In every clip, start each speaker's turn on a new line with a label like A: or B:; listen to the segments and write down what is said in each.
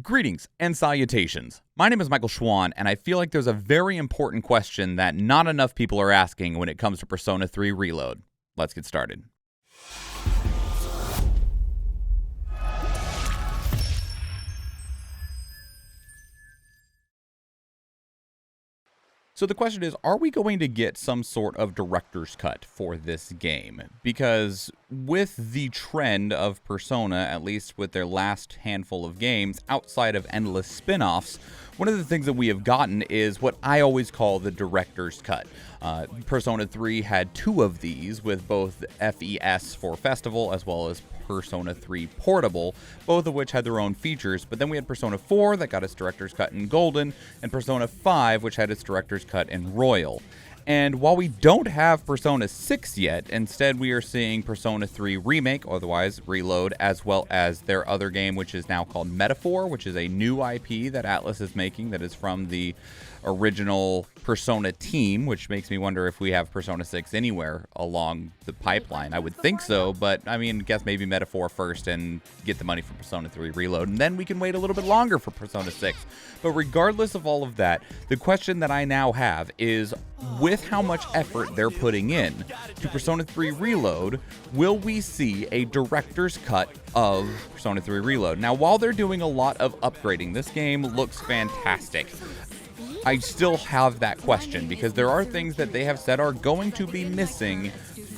A: Greetings and salutations. My name is Michael Schwahn, and I feel like there's a very important question that not enough people are asking when it comes to Persona 3 Reload. Let's get started. So the question is, are we going to get some sort of director's cut for this game? Because with the trend of Persona, at least with their last handful of games, outside of endless spin-offs, one of the things that we have gotten is what I always call the director's cut. Persona 3 had two of these, with both FES for Festival as well as Persona 3 Portable, both of which had their own features. But then we had Persona 4 that got its director's cut in Golden, and Persona 5 which had its director's cut in Royal. And while we don't have Persona 6 yet, instead we are seeing Persona 3 Remake, otherwise Reload, as well as their other game, which is now called Metaphor, which is a new IP that Atlus is making that is from the original Persona team, which makes me wonder if we have Persona 6 anywhere along the pipeline. I would think so, but I mean, guess maybe Metaphor first and get the money for Persona 3 Reload, and then we can wait a little bit longer for Persona 6. But regardless of all of that, the question that I now have is, with how much effort they're putting in to Persona 3 Reload, will we see a director's cut of Persona 3 Reload? Now, while they're doing a lot of upgrading, this game looks fantastic. I still have that question because there are things that they have said are going to be missing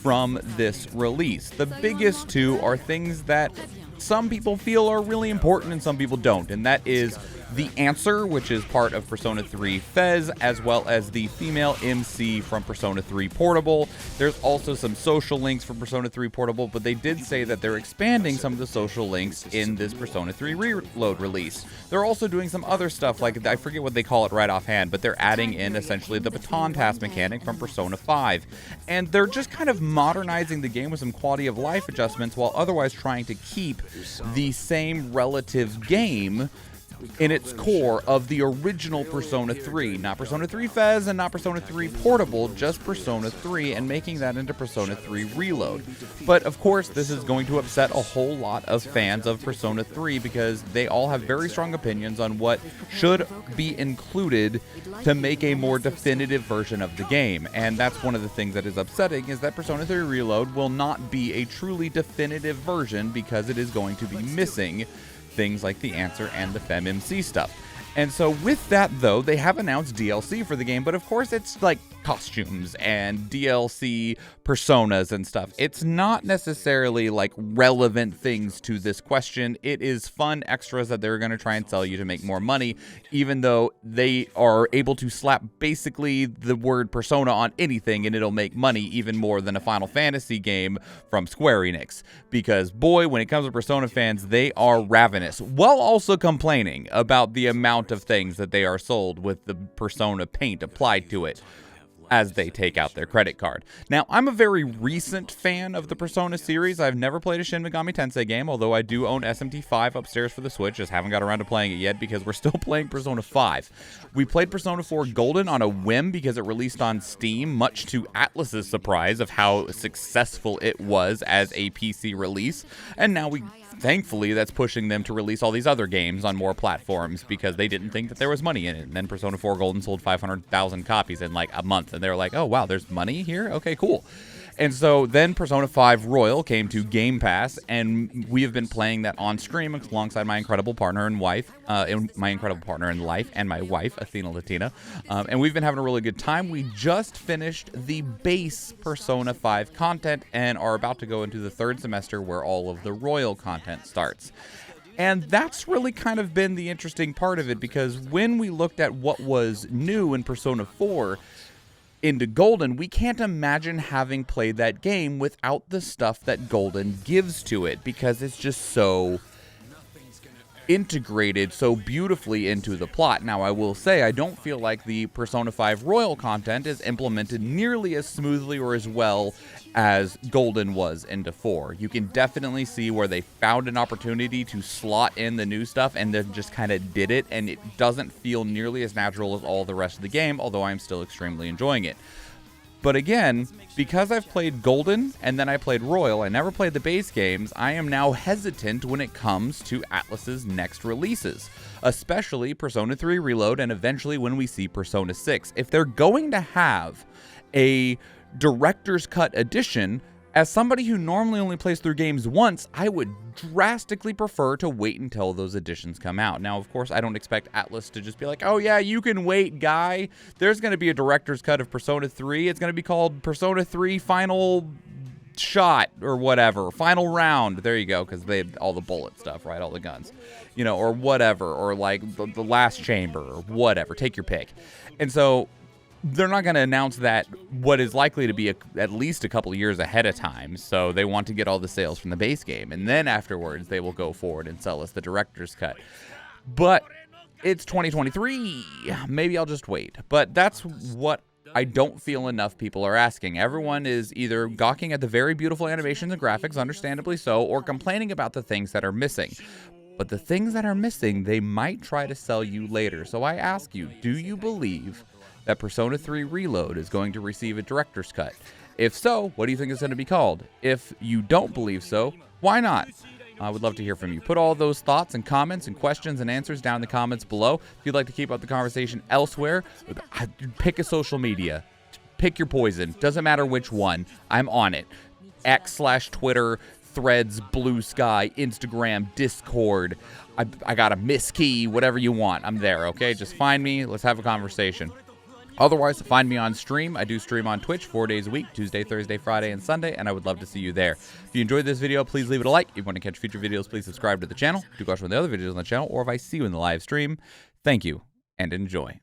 A: from this release. The biggest two are things that some people feel are really important and some people don't, and that is the answer, which is part of Persona 3 Fez, as well as the female MC from Persona 3 Portable. There's also some social links for Persona 3 Portable, but they did say that they're expanding some of the social links in this Persona 3 Reload release. They're also doing some other stuff, like, I forget what they call it right offhand, but they're adding in essentially the Baton Pass mechanic from Persona 5. And they're just kind of modernizing the game with some quality of life adjustments while otherwise trying to keep the same relative game in its core of the original Persona 3. Not Persona 3 Fez and not Persona 3 Portable, just Persona 3, and making that into Persona 3 Reload. But of course, this is going to upset a whole lot of fans of Persona 3 because they all have very strong opinions on what should be included to make a more definitive version of the game. And that's one of the things that is upsetting, is that Persona 3 Reload will not be a truly definitive version because it is going to be missing things like the answer and the FemMC stuff. And so with that, though, they have announced DLC for the game, but of course it's like costumes and DLC personas and stuff. It's not necessarily like relevant things to this question. It is fun extras that they're going to try and sell you to make more money, even though they are able to slap basically the word persona on anything and it'll make money even more than a Final Fantasy game from Square Enix. Because boy, when it comes to Persona fans, they are ravenous, while also complaining about the amount of things that they are sold with the Persona paint applied to it as they take out their credit card. Now, I'm a very recent fan of the Persona series. I've never played a Shin Megami Tensei game, although I do own SMT5 upstairs for the Switch. Just haven't got around to playing it yet because we're still playing Persona 5. We played Persona 4 Golden on a whim because it released on Steam, much to Atlus's surprise of how successful it was as a PC release. And now thankfully, that's pushing them to release all these other games on more platforms because they didn't think that there was money in it. And then Persona 4 Golden sold 500,000 copies in like a month. And they were like, oh, wow, there's money here? Okay, cool. And so then Persona 5 Royal came to Game Pass, and we have been playing that on stream alongside my incredible partner and wife, my incredible partner in life, and my wife, Athena Latina. And we've been having a really good time. We just finished the base Persona 5 content and are about to go into the third semester where all of the Royal content starts. And that's really kind of been the interesting part of it, because when we looked at what was new in Persona 4 into Golden, we can't imagine having played that game without the stuff that Golden gives to it, because it's just so integrated so beautifully into the plot. Now, I will say, I don't feel like the Persona 5 Royal content is implemented nearly as smoothly or as well as Golden was into 4. You can definitely see where they found an opportunity to slot in the new stuff and then just kind of did it, and it doesn't feel nearly as natural as all the rest of the game, although I'm still extremely enjoying it. But again, because I've played Golden and then I played Royal, I never played the base games, I am now hesitant when it comes to Atlus's next releases, especially Persona 3 Reload and eventually when we see Persona 6. If they're going to have a Director's Cut edition, as somebody who normally only plays through games once, I would drastically prefer to wait until those editions come out. Now, of course, I don't expect Atlus to just be like, oh yeah, you can wait, guy. There's going to be a Director's Cut of Persona 3. It's going to be called Persona 3 Final Shot or whatever. Final Round. There you go, because they have all the bullet stuff, right? All the guns. You know, or whatever. Or like the Last Chamber or whatever. Take your pick. And so they're not going to announce that what is likely to be at least a couple of years ahead of time. So they want to get all the sales from the base game. And then afterwards, they will go forward and sell us the Director's Cut. But it's 2023. Maybe I'll just wait. But that's what I don't feel enough people are asking. Everyone is either gawking at the very beautiful animations and graphics, understandably so, or complaining about the things that are missing. But the things that are missing, they might try to sell you later. So I ask you, do you believe that Persona 3 Reload is going to receive a Director's Cut? If so, what do you think it's going to be called? If you don't believe so, why not? I would love to hear from you. Put all those thoughts and comments and questions and answers down in the comments below. If you'd like to keep up the conversation elsewhere, pick a social media. Pick your poison. Doesn't matter which one. I'm on it. X/Twitter, Threads, Blue Sky, Instagram, Discord. I got a miss key, whatever you want. I'm there, okay? Just find me. Let's have a conversation. Otherwise, find me on stream. I do stream on Twitch 4 days a week, Tuesday, Thursday, Friday, and Sunday, and I would love to see you there. If you enjoyed this video, please leave it a like. If you want to catch future videos, please subscribe to the channel. Do watch one of the other videos on the channel, or if I see you in the live stream, thank you, and enjoy.